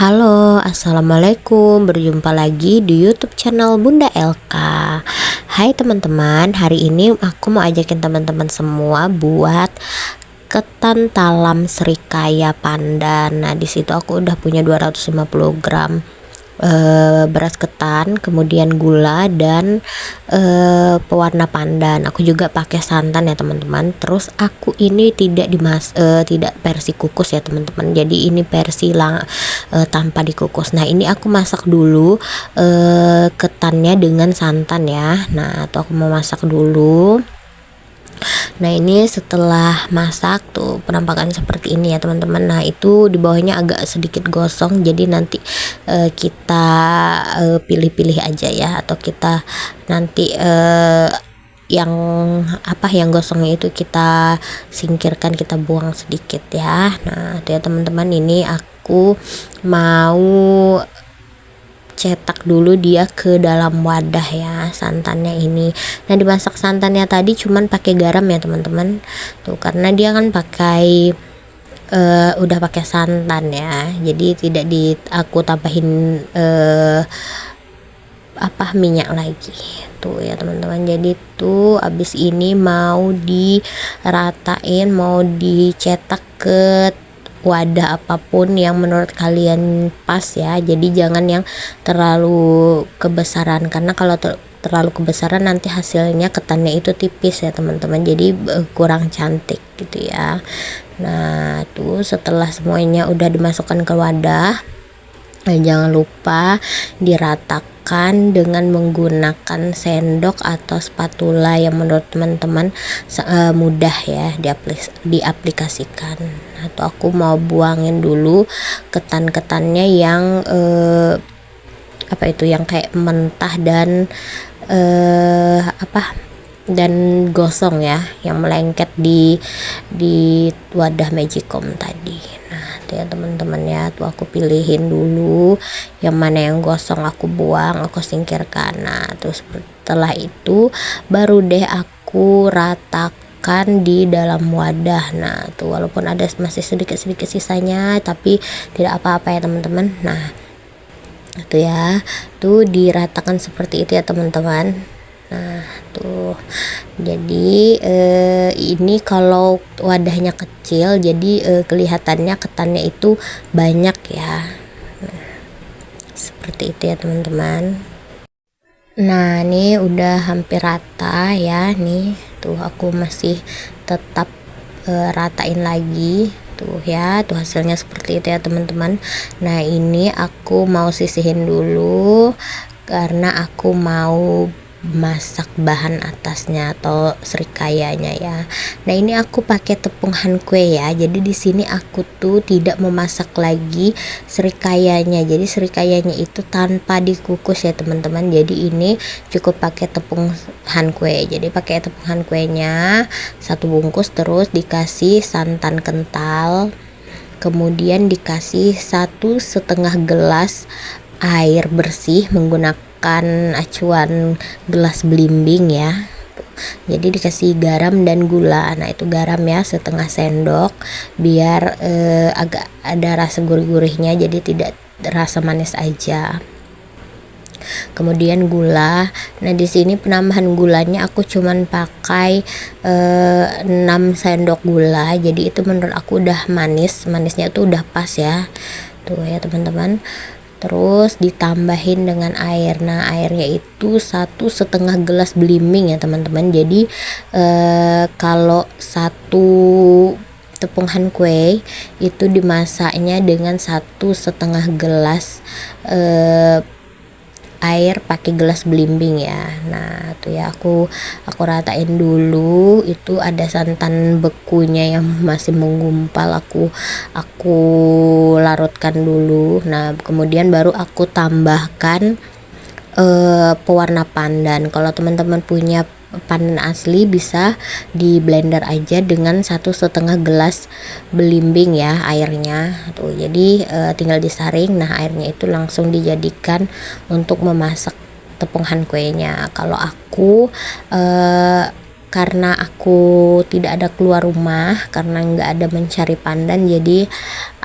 Halo, assalamualaikum. Berjumpa lagi di YouTube channel Bunda LK. Hai teman-teman, hari ini aku mau ajakin teman-teman semua buat ketan talam serikaya pandan. Nah, di situ aku udah punya 250 gram beras ketan, kemudian gula dan pewarna pandan. Aku juga pakai santan ya teman-teman. Terus aku ini tidak versi kukus ya teman-teman. Jadi ini versi tanpa dikukus. Nah, ini aku masak dulu ketannya dengan santan ya. Nah, tuh aku mau masak dulu. Nah, ini setelah masak tuh penampakan seperti ini ya teman-teman. Nah, itu di bawahnya agak sedikit gosong, jadi nanti kita pilih-pilih aja ya, atau kita nanti yang gosongnya itu kita singkirkan, kita buang sedikit ya. Nah, tuh ya teman-teman, ini aku mau cetak dulu dia ke dalam wadah ya santannya ini. Nah, dimasak santannya tadi cuman pakai garam ya teman-teman tuh, karena dia kan pakai udah pakai santan ya, jadi tidak aku tambahin minyak lagi tuh ya teman-teman. Jadi tuh abis ini mau diratain, mau dicetak ke wadah apapun yang menurut kalian pas ya. Jadi jangan yang terlalu kebesaran, karena kalau terlalu kebesaran nanti hasilnya ketannya itu tipis ya teman-teman, jadi kurang cantik gitu ya. Nah, tuh setelah semuanya udah dimasukkan ke wadah, jangan lupa diratakan dengan menggunakan sendok atau spatula yang menurut teman-teman mudah ya diaplikasikan. Atau aku mau buangin dulu ketan-ketannya yang yang kayak mentah dan dan gosong ya, yang melengket di wadah magicom tadi. Nah, tuh ya teman-teman ya, tuh aku pilihin dulu yang mana yang gosong, aku buang, aku singkirkan. Nah, terus setelah itu baru deh aku ratakan di dalam wadah. Nah, tuh walaupun ada masih sedikit-sedikit sisanya, tapi tidak apa-apa ya teman-teman. Nah, itu ya, tuh diratakan seperti itu ya teman-teman. Nah, tuh jadi ini kalau wadahnya kecil, jadi kelihatannya ketannya itu banyak ya. Nah, seperti itu ya teman-teman. Nah, ini udah hampir rata ya. Nih tuh aku masih tetap ratain lagi tuh ya, tuh hasilnya seperti itu ya teman-teman. Nah, ini aku mau sisihin dulu karena aku mau masak bahan atasnya atau serikayanya ya. Nah, ini aku pakai tepung hankwe ya. Jadi di sini aku tuh tidak memasak lagi serikayanya. Jadi serikayanya itu tanpa dikukus ya teman-teman. Jadi ini cukup pakai tepung hankwe. Jadi pakai tepung hankwenya 1 bungkus, terus dikasih santan kental, kemudian dikasih 1,5 gelas air bersih menggunakan acuan gelas belimbing ya. Jadi dikasih garam dan gula. Nah, itu garam ya 1/2 sendok biar agak ada rasa gurih-gurihnya, jadi tidak rasa manis aja. Kemudian gula. Nah, di sini penambahan gulanya aku cuman pakai 6 sendok gula. Jadi itu menurut aku udah manisnya tuh udah pas ya. Tuh ya teman-teman. Terus ditambahin dengan air. Nah, airnya itu 1,5 gelas belimbing ya teman-teman. Jadi kalau 1 tepung hankwe itu dimasaknya dengan 1,5 gelas air pakai gelas belimbing ya. Nah, tuh ya aku ratain dulu. Itu ada santan bekunya yang masih menggumpal, aku larutkan dulu. Nah, kemudian baru aku tambahkan pewarna pandan. Kalau teman-teman punya pandan asli bisa di blender aja dengan 1,5 gelas belimbing ya airnya tuh. Jadi tinggal disaring. Nah, airnya itu langsung dijadikan untuk memasak tepung hankwe-nya. Kalau aku karena aku tidak ada keluar rumah, karena nggak ada mencari pandan, jadi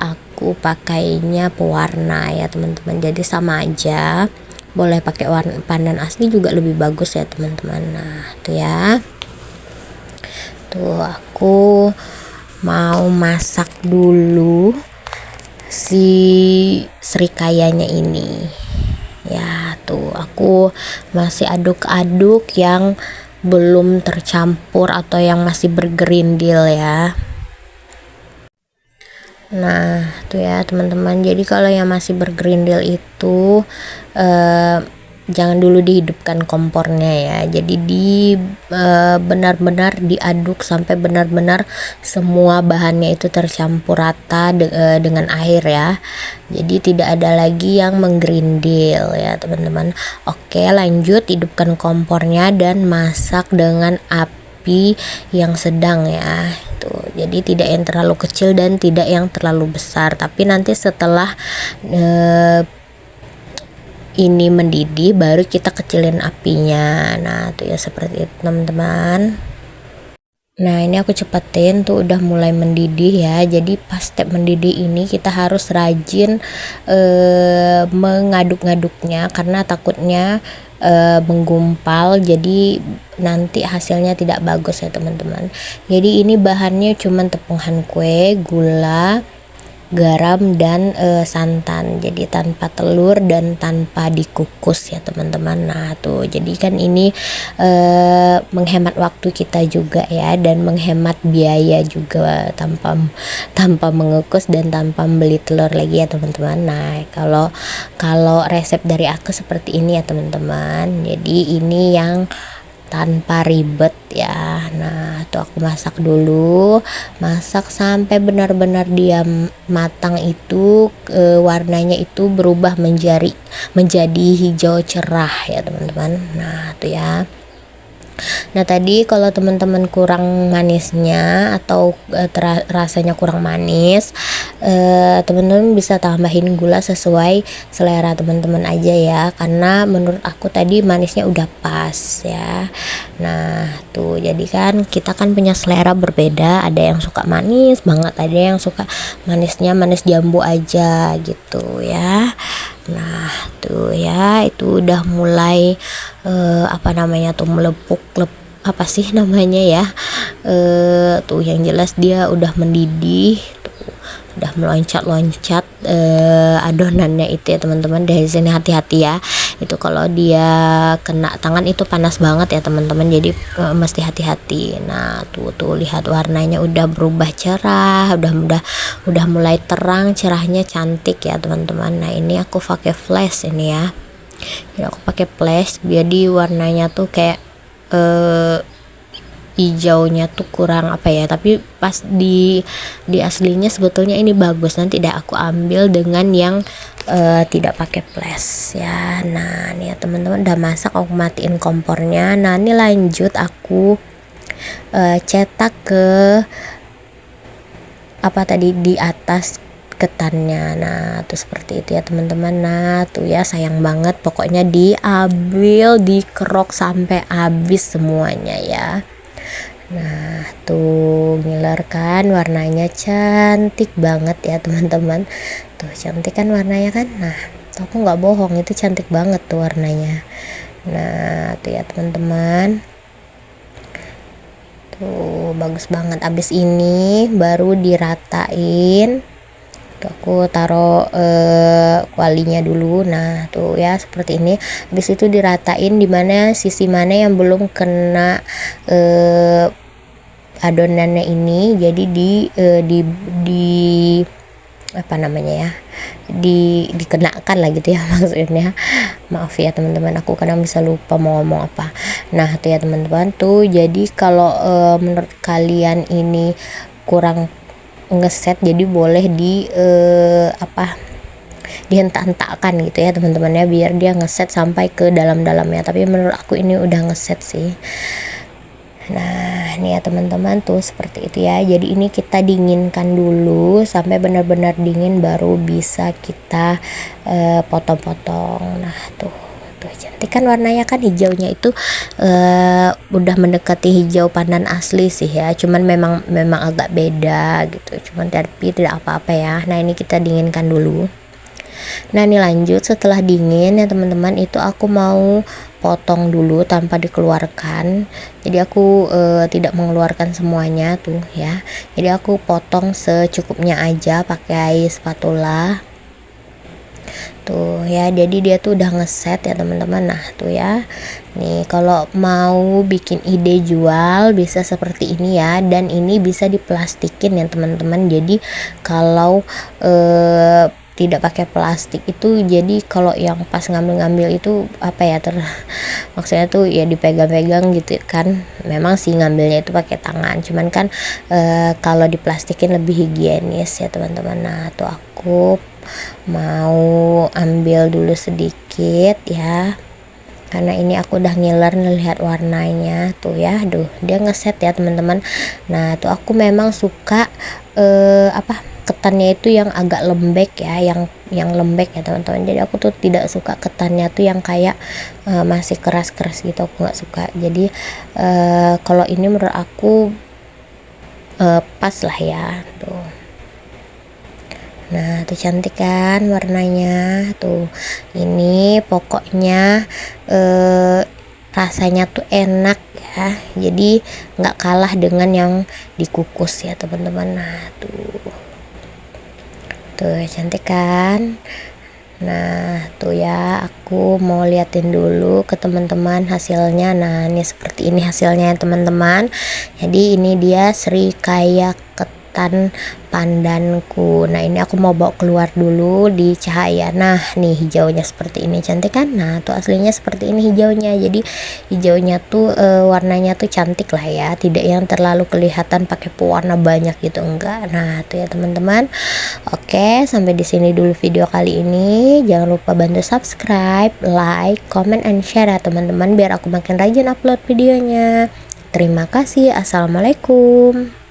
aku aku pakainya pewarna ya teman-teman, jadi sama aja, boleh pakai warna pandan asli juga lebih bagus ya teman-teman. Nah tuh ya, tuh aku mau masak dulu si serikayanya ini ya. Tuh aku masih aduk-aduk yang belum tercampur atau yang masih bergerindil ya. Nah tuh ya teman-teman, jadi kalau yang masih bergerindil itu jangan dulu dihidupkan kompornya ya, jadi benar-benar diaduk sampai benar-benar semua bahannya itu tercampur rata dengan air ya, jadi tidak ada lagi yang menggerindil ya teman-teman. Oke lanjut, hidupkan kompornya dan masak dengan api yang sedang ya. Tuh, jadi tidak yang terlalu kecil dan tidak yang terlalu besar, tapi nanti setelah ini mendidih baru kita kecilin apinya. Nah tuh ya seperti itu teman-teman. Nah ini aku cepetin, tuh udah mulai mendidih ya, jadi pas step mendidih ini kita harus rajin mengaduk-ngaduknya karena takutnya menggumpal, jadi nanti hasilnya tidak bagus ya teman-teman. Jadi ini bahannya cuman tepungan kue, gula, garam dan santan, jadi tanpa telur dan tanpa dikukus ya teman-teman. Nah tuh jadi kan ini menghemat waktu kita juga ya, dan menghemat biaya juga tanpa mengukus dan tanpa beli telur lagi ya teman-teman. Nah kalau resep dari aku seperti ini ya teman-teman, jadi ini yang tanpa ribet ya. Nah tuh aku masak dulu, masak sampai benar-benar dia matang itu warnanya itu berubah menjadi hijau cerah ya teman-teman. Nah tuh ya. Nah tadi kalau teman-teman kurang manisnya atau rasanya kurang manis, teman-teman bisa tambahin gula sesuai selera teman-teman aja ya, karena menurut aku tadi manisnya udah pas ya. Nah tuh jadi kan kita kan punya selera berbeda, ada yang suka manis banget, ada yang suka manisnya manis jambu aja gitu ya. Nah tuh ya, itu udah mulai apa namanya tuh melepuk apa sih namanya ya, tuh yang jelas dia udah mendidih, udah meloncat-loncat adonannya itu ya teman-teman. Dari sini hati-hati ya, itu kalau dia kena tangan itu panas banget ya teman-teman, jadi mesti hati-hati. Nah tuh lihat warnanya udah berubah cerah, udah mulai terang, cerahnya cantik ya teman-teman. Nah ini aku pakai flash ini ya, jadi aku pakai flash jadi warnanya tuh kayak hijaunya tuh kurang apa ya, tapi pas di aslinya sebetulnya ini bagus. Nanti dah aku ambil dengan yang tidak pakai flash ya. Nah nih ya teman-teman, udah masak, aku matiin kompornya. Nah ini lanjut aku cetak ke apa tadi di atas ketannya. Nah tuh seperti itu ya teman-teman. Nah tuh ya sayang banget, pokoknya diambil, dikerok sampai habis semuanya ya. Nah tuh ngiler kan, warnanya cantik banget ya teman-teman. Tuh cantik kan warnanya kan. Nah tuh aku nggak bohong, itu cantik banget tuh warnanya. Nah tuh ya teman-teman, tuh bagus banget. Abis ini baru diratain. Tuh aku taruh kualinya dulu. Nah tuh ya seperti ini. Habis itu diratain dimana sisi mana yang belum kena adonannya ini, jadi di apa namanya ya, dikenakan lah gitu ya maksudnya. Maaf ya teman-teman, aku kadang bisa lupa mau ngomong apa. Nah tuh ya teman-teman, tuh jadi kalau menurut kalian ini kurang ngeset, jadi boleh dihentak-hentakkan gitu ya teman-teman ya, biar dia ngeset sampai ke dalam-dalamnya. Tapi menurut aku ini udah ngeset sih. Nah ini ya teman-teman, tuh seperti itu ya. Jadi ini kita dinginkan dulu sampai benar-benar dingin, baru bisa kita potong-potong. Nah tuh Tuh cantik kan warnanya, kan hijaunya itu udah mendekati hijau pandan asli sih ya, cuman memang agak beda gitu, cuman tapi tidak apa-apa ya. Nah ini kita dinginkan dulu. Nah ini lanjut, setelah dingin ya teman-teman, itu aku mau potong dulu tanpa dikeluarkan. Jadi aku tidak mengeluarkan semuanya tuh ya, jadi aku potong secukupnya aja pakai spatula tuh ya. Jadi dia tuh udah ngeset ya teman-teman. Nah tuh ya, nih kalau mau bikin ide jual bisa seperti ini ya, dan ini bisa diplastikin ya teman-teman. Jadi kalau tidak pakai plastik itu, jadi kalau yang pas ngambil-ngambil itu apa ya, maksudnya tuh ya dipegang-pegang gitu kan. Memang sih ngambilnya itu pakai tangan, cuman kan kalau diplastikin lebih higienis ya teman-teman. Nah tuh aku mau ambil dulu sedikit ya, karena ini aku udah ngiler ngelihat warnanya tuh ya. Aduh dia ngeset ya teman-teman. Nah tuh aku memang suka ketannya itu yang agak lembek ya, yang lembek ya teman-teman. Jadi aku tuh tidak suka ketannya tuh yang kayak masih keras-keras gitu, aku nggak suka. Jadi kalau ini menurut aku pas lah ya tuh. Nah tuh cantik kan warnanya tuh. Ini pokoknya rasanya tuh enak ya, jadi nggak kalah dengan yang dikukus ya teman-teman. Nah tuh cantik kan. Nah tuh ya, aku mau liatin dulu ke teman-teman hasilnya. Nah ini seperti ini hasilnya ya teman-teman. Jadi ini dia Srikaya ketan pandanku. Nah ini aku mau bawa keluar dulu di cahaya. Nah nih hijaunya seperti ini, cantik kan. Nah tuh aslinya seperti ini hijaunya. Jadi hijaunya tuh warnanya tuh cantik lah ya, tidak yang terlalu kelihatan pakai pewarna banyak gitu, enggak. Nah tuh ya teman-teman. Oke, sampai di sini dulu video kali ini. Jangan lupa bantu subscribe, like, comment, and share ya teman-teman, biar aku makin rajin upload videonya. Terima kasih. Assalamualaikum.